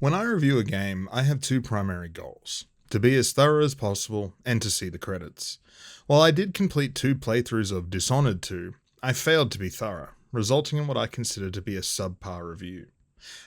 When I review a game, I have two primary goals: to be as thorough as possible and to see the credits. While I did complete two playthroughs of Dishonored 2, I failed to be thorough, resulting in what I consider to be a subpar review.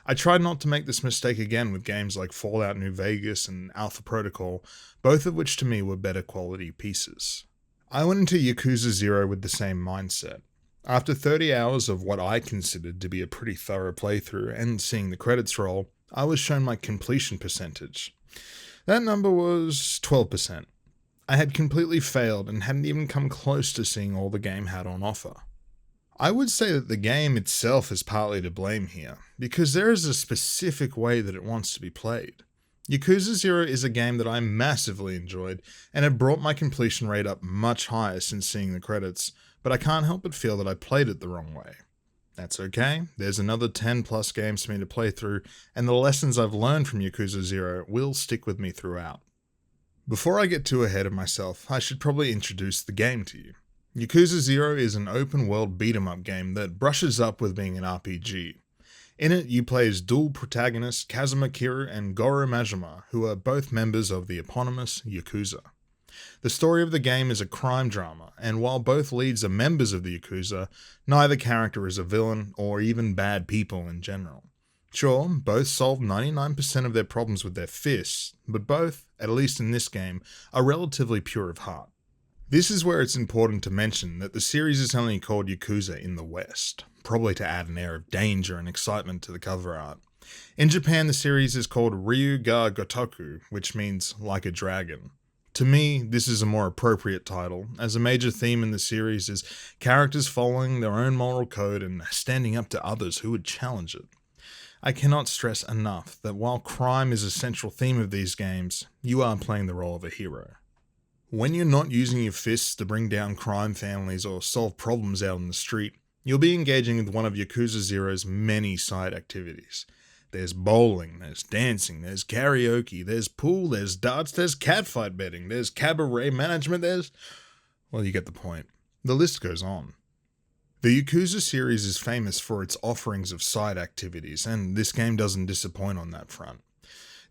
I tried not to make this mistake again with games like Fallout New Vegas and Alpha Protocol, both of which to me were better quality pieces. I went into Yakuza 0 with the same mindset. After 30 hours of what I considered to be a pretty thorough playthrough and seeing the credits roll, I was shown my completion percentage. That number was 12%. I had completely failed and hadn't even come close to seeing all the game had on offer. I would say that the game itself is partly to blame here, because there is a specific way that it wants to be played. Yakuza 0 is a game that I massively enjoyed, and it brought my completion rate up much higher since seeing the credits, but I can't help but feel that I played it the wrong way. That's okay, there's another 10 plus games for me to play through, and the lessons I've learned from Yakuza 0 will stick with me throughout. Before I get too ahead of myself, I should probably introduce the game to you. Yakuza 0 is an open-world beat-em-up game that brushes up with being an RPG. In it, you play as dual protagonists Kazuma Kiryu and Goro Majima, who are both members of the eponymous Yakuza. The story of the game is a crime drama, and while both leads are members of the Yakuza, neither character is a villain or even bad people in general. Sure, both solve 99% of their problems with their fists, but both, at least in this game, are relatively pure of heart. This is where it's important to mention that the series is only called Yakuza in the West, probably to add an air of danger and excitement to the cover art. In Japan, the series is called Ryu ga Gotoku, which means like a dragon. To me, this is a more appropriate title, as a major theme in the series is characters following their own moral code and standing up to others who would challenge it. I cannot stress enough that while crime is a central theme of these games, you are playing the role of a hero. When you're not using your fists to bring down crime families or solve problems out on the street, you'll be engaging with one of Yakuza 0's many side activities. There's bowling, there's dancing, there's karaoke, there's pool, there's darts, there's catfight betting, there's cabaret management, well, you get the point. The list goes on. The Yakuza series is famous for its offerings of side activities, and this game doesn't disappoint on that front.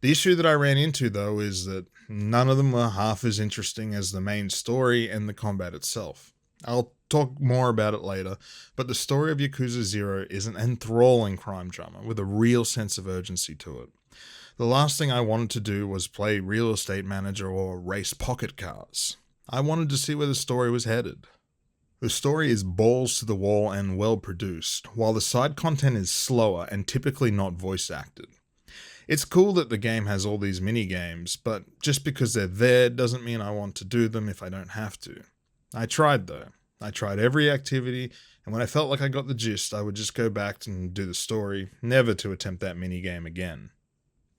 The issue that I ran into, though, is that none of them were half as interesting as the main story and the combat itself. I'll talk more about it later, but the story of Yakuza 0 is an enthralling crime drama with a real sense of urgency to it. The last thing I wanted to do was play real estate manager or race pocket cars. I wanted to see where the story was headed. The story is balls to the wall and well produced, while the side content is slower and typically not voice acted. It's cool that the game has all these mini-games, but just because they're there doesn't mean I want to do them if I don't have to. I tried though. I tried every activity, and when I felt like I got the gist, I would just go back and do the story, never to attempt that mini-game again.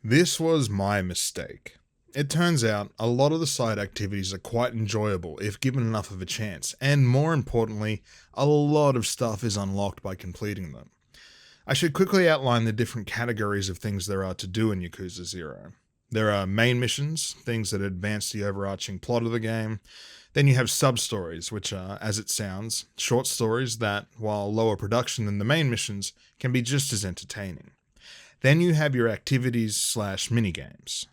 This was my mistake. It turns out, a lot of the side activities are quite enjoyable if given enough of a chance, and more importantly, a lot of stuff is unlocked by completing them. I should quickly outline the different categories of things there are to do in Yakuza 0. There are main missions, things that advance the overarching plot of the game. Then you have sub-stories, which are, as it sounds, short stories that, while lower production than the main missions, can be just as entertaining. Then you have your activities/minigames.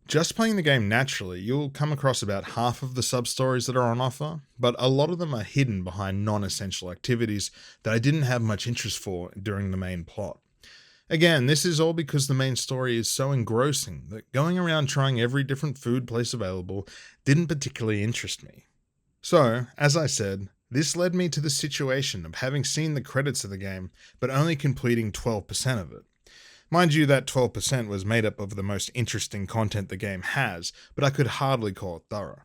Just playing the game naturally, you'll come across about half of the sub-stories that are on offer, but a lot of them are hidden behind non-essential activities that I didn't have much interest for during the main plot. Again, this is all because the main story is so engrossing that going around trying every different food place available didn't particularly interest me. So, as I said, this led me to the situation of having seen the credits of the game, but only completing 12% of it. Mind you, that 12% was made up of the most interesting content the game has, but I could hardly call it thorough.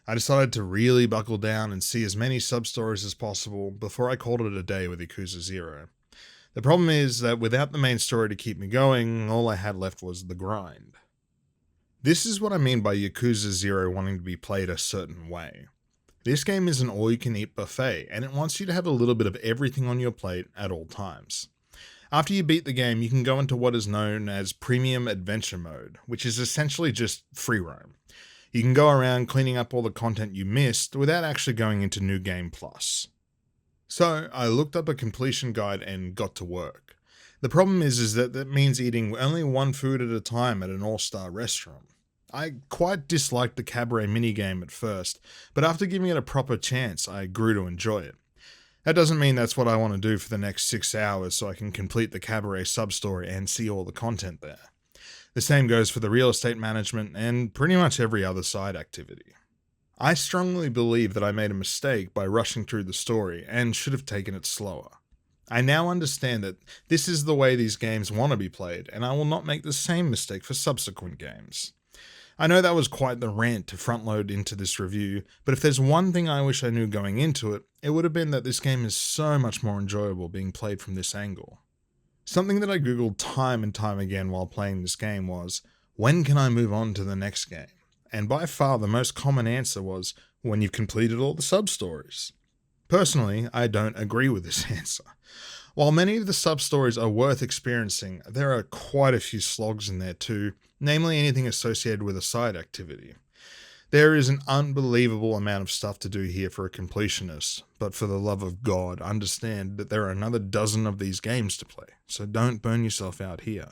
I decided to really buckle down and see as many sub-stories as possible before I called it a day with Yakuza 0. The problem is that without the main story to keep me going, all I had left was the grind. This is what I mean by Yakuza 0 wanting to be played a certain way. This game is an all-you-can-eat buffet, and it wants you to have a little bit of everything on your plate at all times. After you beat the game, you can go into what is known as Premium Adventure Mode, which is essentially just free roam. You can go around cleaning up all the content you missed without actually going into New Game Plus. So, I looked up a completion guide and got to work. The problem is that means eating only one food at a time at an all-star restaurant. I quite disliked the cabaret minigame at first, but after giving it a proper chance, I grew to enjoy it. That doesn't mean that's what I want to do for the next 6 hours so I can complete the cabaret sub-story and see all the content there. The same goes for the real estate management and pretty much every other side activity. I strongly believe that I made a mistake by rushing through the story and should have taken it slower. I now understand that this is the way these games want to be played, and I will not make the same mistake for subsequent games. I know that was quite the rant to front load into this review, but if there's one thing I wish I knew going into it, it would have been that this game is so much more enjoyable being played from this angle. Something that I googled time and time again while playing this game was, when can I move on to the next game? And by far the most common answer was, when you've completed all the sub-stories. Personally, I don't agree with this answer. While many of the sub-stories are worth experiencing, there are quite a few slogs in there too, namely anything associated with a side activity. There is an unbelievable amount of stuff to do here for a completionist, but for the love of God, understand that there are another dozen of these games to play, so don't burn yourself out here.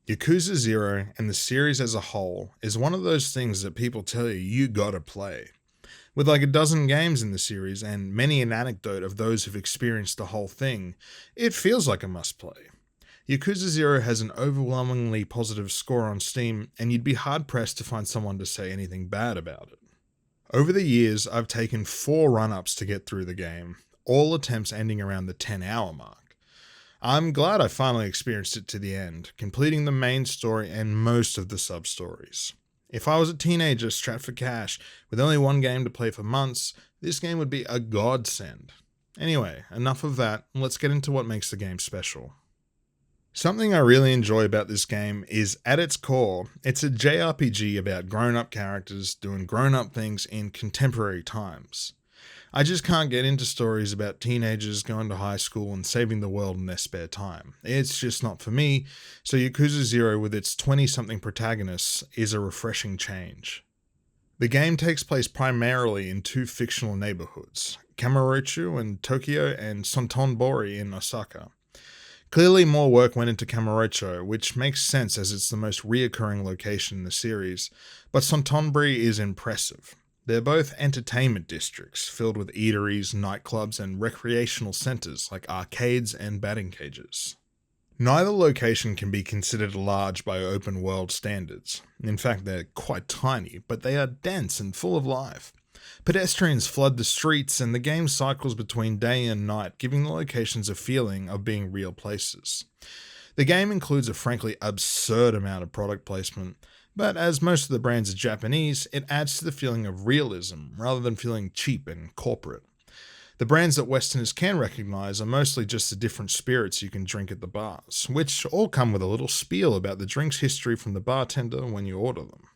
Yakuza 0 and the series as a whole is one of those things that people tell you gotta play. With like a dozen games in the series and many an anecdote of those who've experienced the whole thing, it feels like a must-play. Yakuza 0 has an overwhelmingly positive score on Steam, and you'd be hard-pressed to find someone to say anything bad about it. Over the years, I've taken 4 run-ups to get through the game, all attempts ending around the 10-hour mark. I'm glad I finally experienced it to the end, completing the main story and most of the sub-stories. If I was a teenager strapped for cash with only one game to play for months, this game would be a godsend. Anyway, enough of that, let's get into what makes the game special. Something I really enjoy about this game is, at its core, it's a JRPG about grown-up characters doing grown-up things in contemporary times. I just can't get into stories about teenagers going to high school and saving the world in their spare time. It's just not for me, so Yakuza 0 with its 20-something protagonists is a refreshing change. The game takes place primarily in 2 fictional neighborhoods, Kamurocho in Tokyo and Sontonbori in Osaka. Clearly more work went into Kamurocho, which makes sense as it's the most reoccurring location in the series, but Sontonbori is impressive. They're both entertainment districts, filled with eateries, nightclubs, and recreational centers like arcades and batting cages. Neither location can be considered large by open world standards. In fact, they're quite tiny, but they are dense and full of life. Pedestrians flood the streets, and the game cycles between day and night, giving the locations a feeling of being real places. The game includes a frankly absurd amount of product placement, but as most of the brands are Japanese, it adds to the feeling of realism rather than feeling cheap and corporate. The brands that Westerners can recognize are mostly just the different spirits you can drink at the bars, which all come with a little spiel about the drink's history from the bartender when you order them.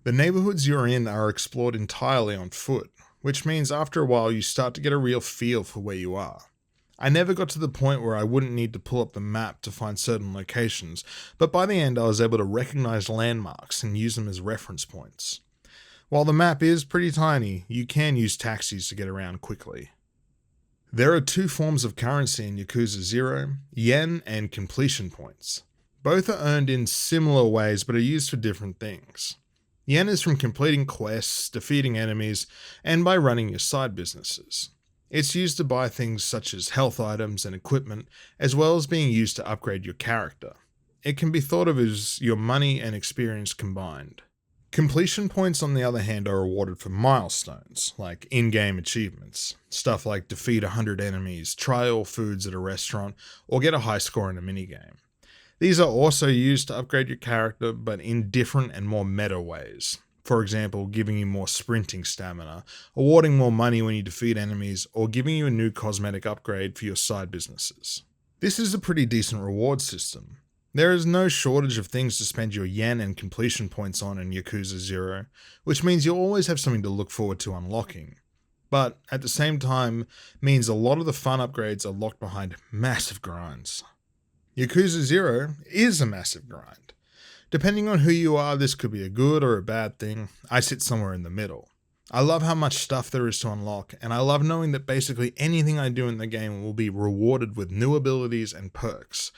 The neighborhoods you're in are explored entirely on foot, which means after a while you start to get a real feel for where you are. I never got to the point where I wouldn't need to pull up the map to find certain locations, but by the end I was able to recognize landmarks and use them as reference points. While the map is pretty tiny, you can use taxis to get around quickly. There are 2 forms of currency in Yakuza 0, yen and completion points. Both are earned in similar ways but are used for different things. Yen is from completing quests, defeating enemies, and by running your side businesses. It's used to buy things such as health items and equipment, as well as being used to upgrade your character. It can be thought of as your money and experience combined. Completion points, on the other hand, are awarded for milestones, like in-game achievements. Stuff like defeat 100 enemies, try all foods at a restaurant, or get a high score in a minigame. These are also used to upgrade your character, but in different and more meta ways. For example, giving you more sprinting stamina, awarding more money when you defeat enemies, or giving you a new cosmetic upgrade for your side businesses. This is a pretty decent reward system. There is no shortage of things to spend your yen and completion points on in Yakuza 0, which means you'll always have something to look forward to unlocking. But at the same time, means a lot of the fun upgrades are locked behind massive grinds. Yakuza 0 is a massive grind. Depending on who you are, this could be a good or a bad thing. I sit somewhere in the middle. I love how much stuff there is to unlock, and I love knowing that basically anything I do in the game will be rewarded with new abilities and perks.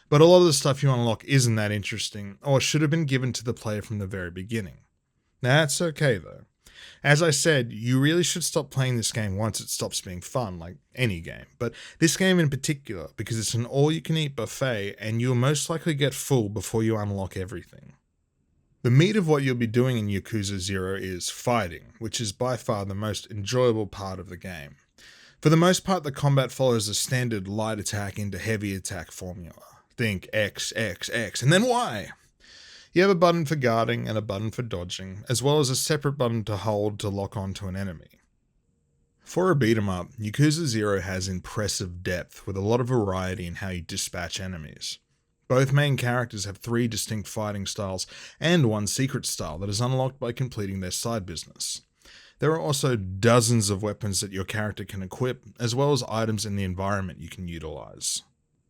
But a lot of the stuff you unlock isn't that interesting, or should have been given to the player from the very beginning. Now, that's okay though. As I said, you really should stop playing this game once it stops being fun, like any game. But this game in particular, because it's an all-you-can-eat buffet, and you'll most likely get full before you unlock everything. The meat of what you'll be doing in Yakuza 0 is fighting, which is by far the most enjoyable part of the game. For the most part, the combat follows a standard light attack into heavy attack formula. Think X, X, X, and then Y! You have a button for guarding and a button for dodging, as well as a separate button to hold to lock onto an enemy. For a beat 'em up, Yakuza 0 has impressive depth with a lot of variety in how you dispatch enemies. Both main characters have 3 distinct fighting styles and 1 secret style that is unlocked by completing their side business. There are also dozens of weapons that your character can equip, as well as items in the environment you can utilize.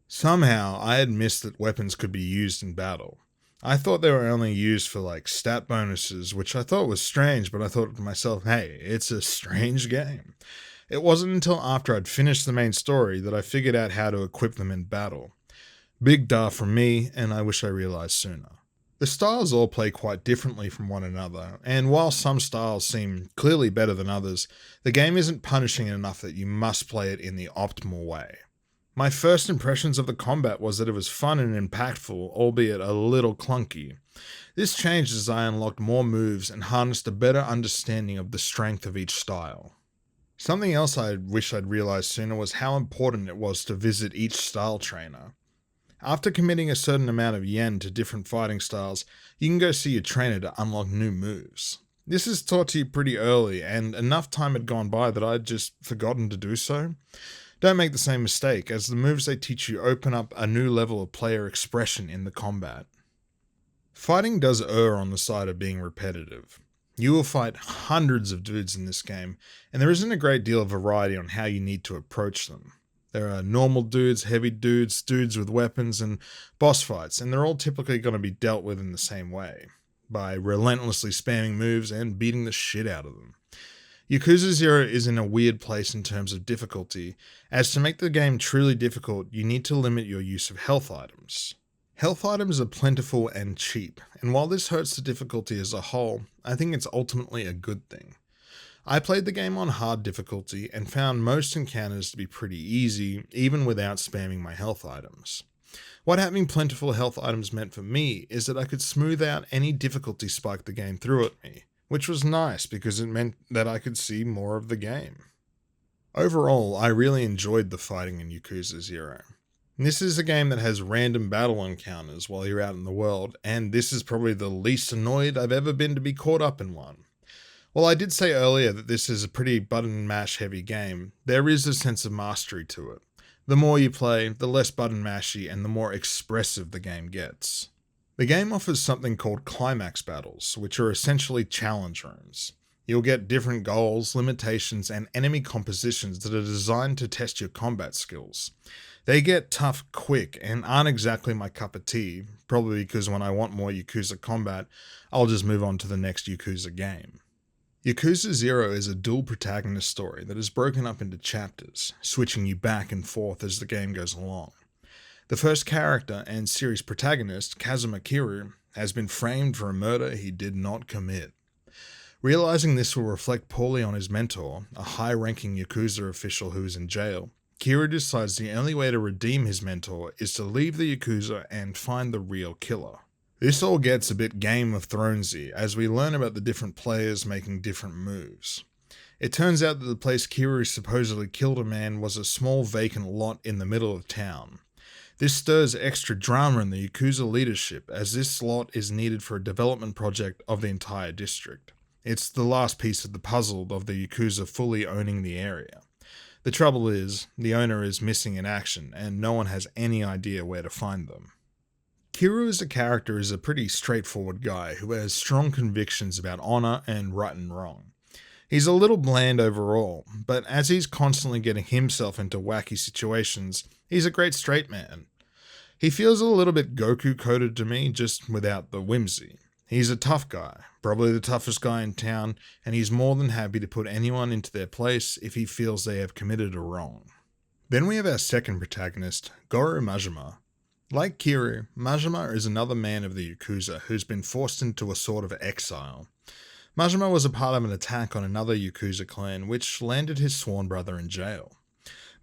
Somehow, I had missed that weapons could be used in battle. I thought they were only used for like stat bonuses, which I thought was strange, but I thought to myself, hey, it's a strange game. It wasn't until after I'd finished the main story that I figured out how to equip them in battle. Big duh from me, and I wish I realized sooner. The styles all play quite differently from one another, and while some styles seem clearly better than others, the game isn't punishing enough that you must play it in the optimal way. My first impressions of the combat was that it was fun and impactful, albeit a little clunky. This changed as I unlocked more moves and harnessed a better understanding of the strength of each style. Something else I wish I'd realized sooner was how important it was to visit each style trainer. After committing a certain amount of yen to different fighting styles, you can go see your trainer to unlock new moves. This is taught to you pretty early, and enough time had gone by that I'd just forgotten to do so. Don't make the same mistake, as the moves they teach you open up a new level of player expression in the combat. Fighting does err on the side of being repetitive. You will fight hundreds of dudes in this game, and there isn't a great deal of variety on how you need to approach them. There are normal dudes, heavy dudes, dudes with weapons, and boss fights, and they're all typically going to be dealt with in the same way, by relentlessly spamming moves and beating the shit out of them. Yakuza 0 is in a weird place in terms of difficulty, as to make the game truly difficult, you need to limit your use of health items. Health items are plentiful and cheap, and while this hurts the difficulty as a whole, I think it's ultimately a good thing. I played the game on hard difficulty and found most encounters to be pretty easy, even without spamming my health items. What having plentiful health items meant for me is that I could smooth out any difficulty spike the game threw at me, which was nice because it meant that I could see more of the game. Overall, I really enjoyed the fighting in Yakuza 0. This is a game that has random battle encounters while you're out in the world, and this is probably the least annoyed I've ever been to be caught up in one. While I did say earlier that this is a pretty button mash heavy game, there is a sense of mastery to it. The more you play, the less button mashy and the more expressive the game gets. The game offers something called climax battles, which are essentially challenge rooms. You'll get different goals, limitations, and enemy compositions that are designed to test your combat skills. They get tough quick and aren't exactly my cup of tea, probably because when I want more Yakuza combat, I'll just move on to the next Yakuza game. Yakuza 0 is a dual protagonist story that is broken up into chapters, switching you back and forth as the game goes along. The first character and series protagonist, Kazuma Kiryu, has been framed for a murder he did not commit. Realizing this will reflect poorly on his mentor, a high-ranking Yakuza official who is in jail, Kiryu decides the only way to redeem his mentor is to leave the Yakuza and find the real killer. This all gets a bit Game of Thronesy as we learn about the different players making different moves. It turns out that the place Kiryu supposedly killed a man was a small vacant lot in the middle of town. This stirs extra drama in the Yakuza leadership as this lot is needed for a development project of the entire district. It's the last piece of the puzzle of the Yakuza fully owning the area. The trouble is, the owner is missing in action and no one has any idea where to find them. Kiryu as a character is a pretty straightforward guy who has strong convictions about honor and right and wrong. He's a little bland overall, but as he's constantly getting himself into wacky situations, he's a great straight man. He feels a little bit Goku-coded to me, just without the whimsy. He's a tough guy, probably the toughest guy in town, and he's more than happy to put anyone into their place if he feels they have committed a wrong. Then we have our second protagonist, Goro Majima. Like Kiryu, Majima is another man of the Yakuza who's been forced into a sort of exile. Majima was a part of an attack on another Yakuza clan which landed his sworn brother in jail.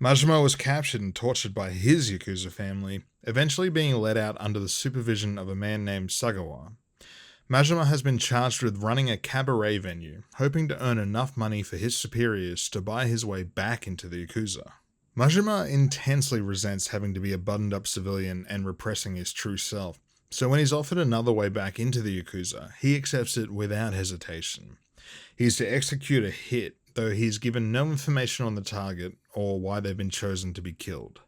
Majima was captured and tortured by his Yakuza family, eventually being let out under the supervision of a man named Sagawa. Majima has been charged with running a cabaret venue, hoping to earn enough money for his superiors to buy his way back into the Yakuza. Majima intensely resents having to be a buttoned-up civilian and repressing his true self, so when he's offered another way back into the Yakuza, he accepts it without hesitation. He's to execute a hit, though he's given no information on the target or why they've been chosen to be killed.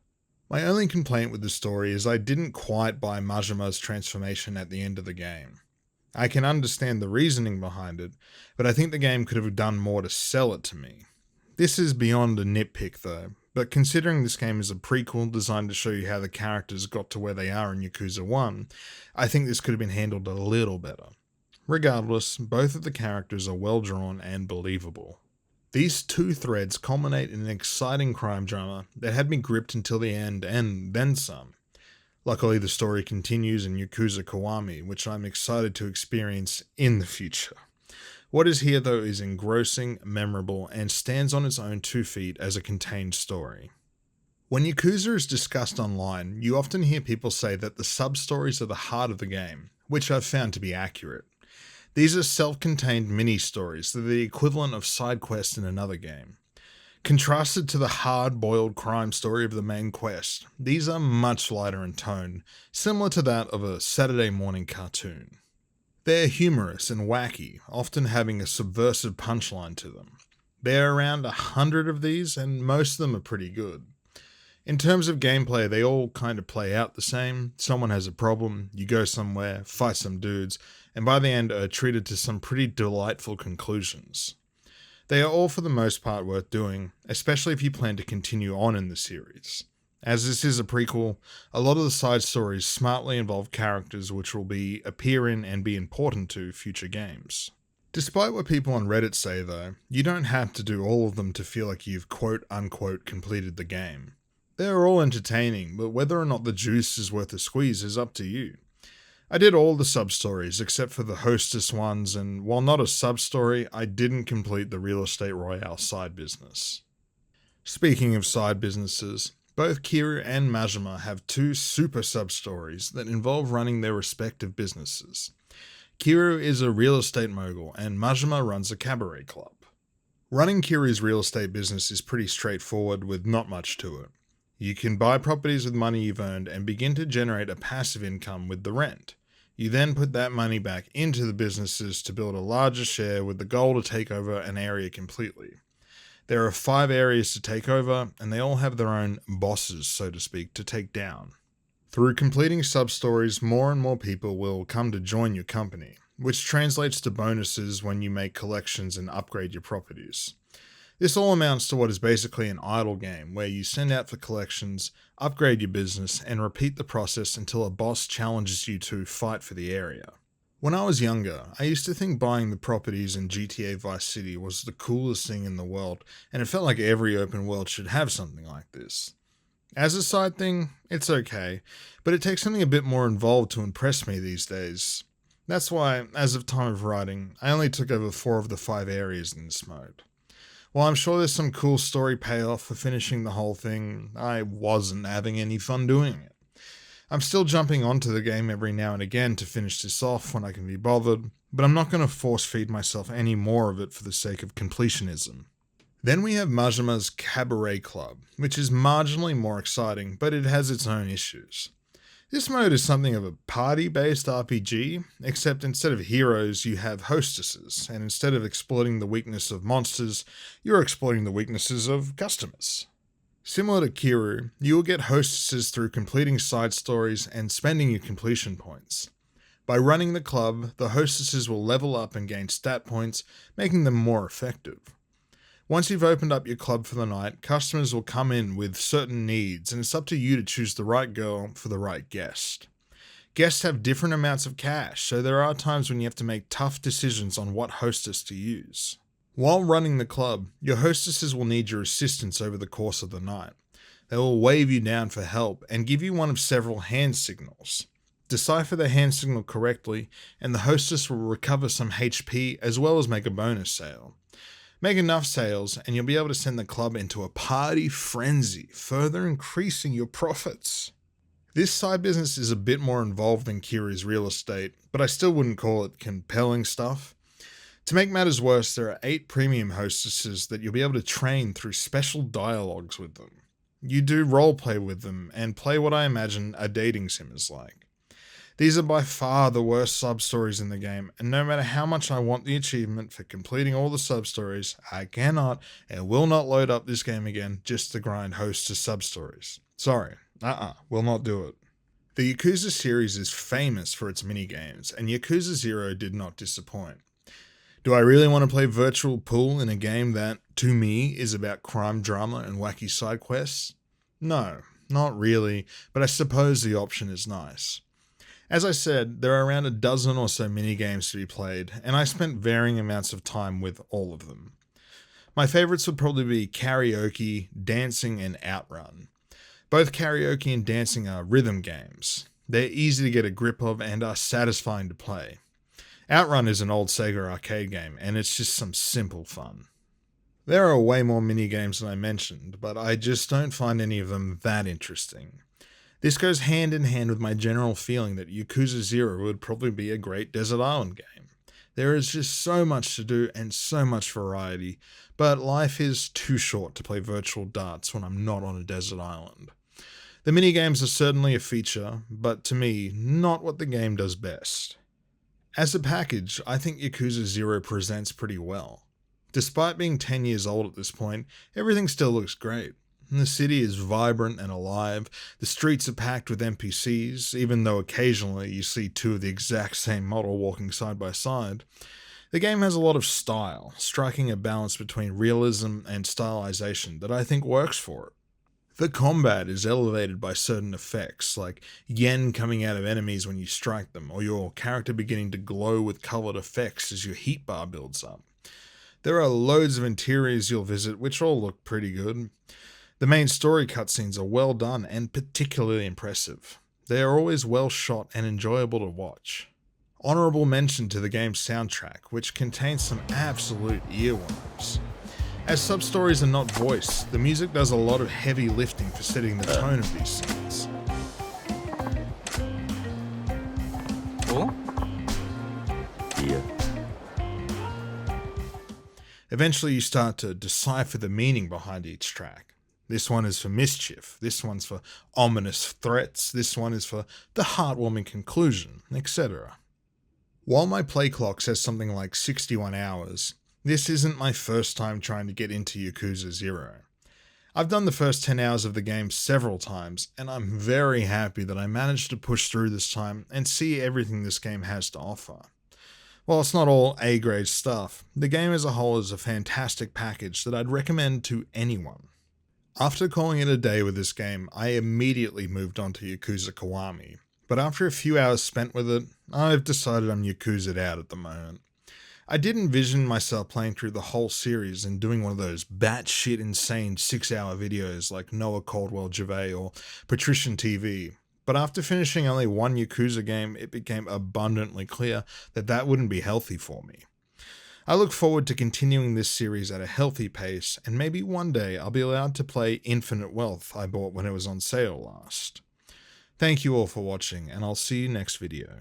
My only complaint with the story is I didn't quite buy Majima's transformation at the end of the game. I can understand the reasoning behind it, but I think the game could have done more to sell it to me. This is beyond a nitpick though, but considering this game is a prequel designed to show you how the characters got to where they are in Yakuza 1, I think this could have been handled a little better. Regardless, both of the characters are well drawn and believable. These two threads culminate in an exciting crime drama that had me gripped until the end and then some. Luckily, the story continues in Yakuza Kiwami, which I'm excited to experience in the future. What is here, though, is engrossing, memorable, and stands on its own 2 feet as a contained story. When Yakuza is discussed online, you often hear people say that the sub-stories are the heart of the game, which I've found to be accurate. These are self-contained mini-stories that are the equivalent of side quests in another game. Contrasted to the hard-boiled crime story of the main quest, these are much lighter in tone, similar to that of a Saturday morning cartoon. They're humorous and wacky, often having a subversive punchline to them. There are around 100 of these, and most of them are pretty good. In terms of gameplay, they all kind of play out the same. Someone has a problem, you go somewhere, fight some dudes, and by the end are treated to some pretty delightful conclusions. They are all for the most part worth doing, especially if you plan to continue on in the series. As this is a prequel, a lot of the side stories smartly involve characters which will appear in and be important to future games. Despite what people on Reddit say though, you don't have to do all of them to feel like you've quote-unquote completed the game. They're all entertaining, but whether or not the juice is worth a squeeze is up to you. I did all the sub-stories except for the hostess ones, and while not a sub-story, I didn't complete the Real Estate Royale side business. Speaking of side businesses, both Kiryu and Majima have 2 super sub-stories that involve running their respective businesses. Kiryu is a real estate mogul, and Majima runs a cabaret club. Running Kiryu's real estate business is pretty straightforward with not much to it. You can buy properties with money you've earned and begin to generate a passive income with the rent. You then put that money back into the businesses to build a larger share with the goal to take over an area completely. There are 5 areas to take over, and they all have their own bosses, so to speak, to take down. Through completing sub-stories, more and more people will come to join your company, which translates to bonuses when you make collections and upgrade your properties. This all amounts to what is basically an idle game, where you send out for collections, upgrade your business, and repeat the process until a boss challenges you to fight for the area. When I was younger, I used to think buying the properties in GTA Vice City was the coolest thing in the world, and it felt like every open world should have something like this. As a side thing, it's okay, but it takes something a bit more involved to impress me these days. That's why, as of time of writing, I only took over 4 of the 5 areas in this mode. While I'm sure there's some cool story payoff for finishing the whole thing, I wasn't having any fun doing it. I'm still jumping onto the game every now and again to finish this off when I can be bothered, but I'm not going to force feed myself any more of it for the sake of completionism. Then we have Majima's Cabaret Club, which is marginally more exciting, but it has its own issues. This mode is something of a party-based RPG, except instead of heroes, you have hostesses, and instead of exploiting the weakness of monsters, you're exploiting the weaknesses of customers. Similar to Kiryu, you will get hostesses through completing side stories and spending your completion points. By running the club, the hostesses will level up and gain stat points, making them more effective. Once you've opened up your club for the night, customers will come in with certain needs, and it's up to you to choose the right girl for the right guest. Guests have different amounts of cash, so there are times when you have to make tough decisions on what hostess to use. While running the club, your hostesses will need your assistance over the course of the night. They will wave you down for help and give you one of several hand signals. Decipher the hand signal correctly, and the hostess will recover some HP as well as make a bonus sale. Make enough sales, and you'll be able to send the club into a party frenzy, further increasing your profits. This side business is a bit more involved than Kiri's real estate, but I still wouldn't call it compelling stuff. To make matters worse, there are 8 premium hostesses that you'll be able to train through special dialogues with them. You do roleplay with them and play what I imagine a dating sim is like. These are by far the worst sub-stories in the game, and no matter how much I want the achievement for completing all the sub-stories, I cannot and will not load up this game again just to grind hostess sub-stories. Sorry, will not do it. The Yakuza series is famous for its minigames, and Yakuza 0 did not disappoint. Do I really want to play virtual pool in a game that, to me, is about crime drama and wacky side quests? No, not really, but I suppose the option is nice. As I said, there are around a dozen or so minigames to be played, and I spent varying amounts of time with all of them. My favourites would probably be karaoke, dancing, and outrun. Both karaoke and dancing are rhythm games. They're easy to get a grip of and are satisfying to play. Outrun is an old Sega arcade game, and it's just some simple fun. There are way more minigames than I mentioned, but I just don't find any of them that interesting. This goes hand in hand with my general feeling that Yakuza 0 would probably be a great desert island game. There is just so much to do and so much variety, but life is too short to play virtual darts when I'm not on a desert island. The minigames are certainly a feature, but to me, not what the game does best. As a package, I think Yakuza 0 presents pretty well. Despite being 10 years old at this point, everything still looks great. The city is vibrant and alive, the streets are packed with NPCs, even though occasionally you see 2 of the exact same model walking side by side. The game has a lot of style, striking a balance between realism and stylization that I think works for it. The combat is elevated by certain effects, like yen coming out of enemies when you strike them, or your character beginning to glow with coloured effects as your heat bar builds up. There are loads of interiors you'll visit which all look pretty good. The main story cutscenes are well done and particularly impressive. They are always well shot and enjoyable to watch. Honourable mention to the game's soundtrack, which contains some absolute earworms. As sub-stories are not voiced, the music does a lot of heavy lifting for setting the tone of these scenes. Oh? Yeah. Eventually you start to decipher the meaning behind each track. This one is for mischief, this one's for ominous threats, this one is for the heartwarming conclusion, etc. While my play clock says something like 61 hours, this isn't my first time trying to get into Yakuza 0. I've done the first 10 hours of the game several times, and I'm very happy that I managed to push through this time and see everything this game has to offer. While it's not all A-grade stuff, the game as a whole is a fantastic package that I'd recommend to anyone. After calling it a day with this game, I immediately moved on to Yakuza Kiwami, but after a few hours spent with it, I've decided I'm Yakuza'd out at the moment. I did envision myself playing through the whole series and doing one of those batshit insane 6-hour videos like Noah Caldwell Gervais or Patrician TV, but after finishing only one Yakuza game, it became abundantly clear that that wouldn't be healthy for me. I look forward to continuing this series at a healthy pace, and maybe one day I'll be allowed to play Infinite Wealth I bought when it was on sale last. Thank you all for watching, and I'll see you next video.